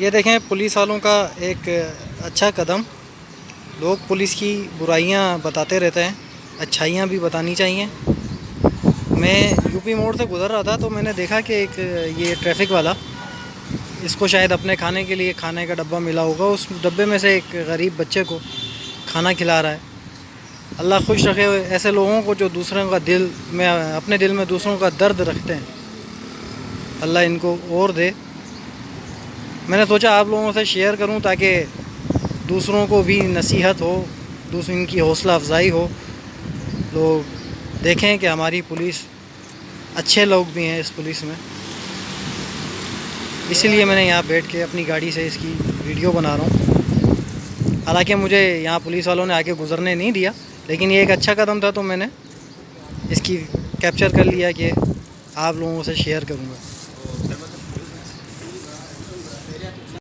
ये देखें पुलिस वालों का एक अच्छा कदम। लोग पुलिस की बुराइयां बताते रहते हैं, अच्छाइयां भी बतानी चाहिए। मैं यूपी मोड़ से गुज़र रहा था तो मैंने देखा कि एक ये ट्रैफिक वाला, इसको शायद अपने खाने के लिए खाने का डब्बा मिला होगा, उस डब्बे में से एक गरीब बच्चे को खाना खिला रहा है। अल्लाह खुश रखे ऐसे लोगों को जो दूसरों का दिल में, अपने दिल में दूसरों का दर्द रखते हैं। अल्लाह इनको और दे। मैंने सोचा आप लोगों से शेयर करूं ताकि दूसरों को भी नसीहत हो, दूसरी इनकी हौसला अफजाई हो। लोग देखें कि हमारी पुलिस, अच्छे लोग भी हैं इस पुलिस में। इसीलिए मैंने यहाँ बैठ के अपनी गाड़ी से इसकी वीडियो बना रहा हूँ। हालांकि मुझे यहाँ पुलिस वालों ने आके गुजरने नहीं दिया, लेकिन ये एक अच्छा कदम था तो मैंने इसकी कैप्चर कर लिया कि आप लोगों से शेयर करूँगा।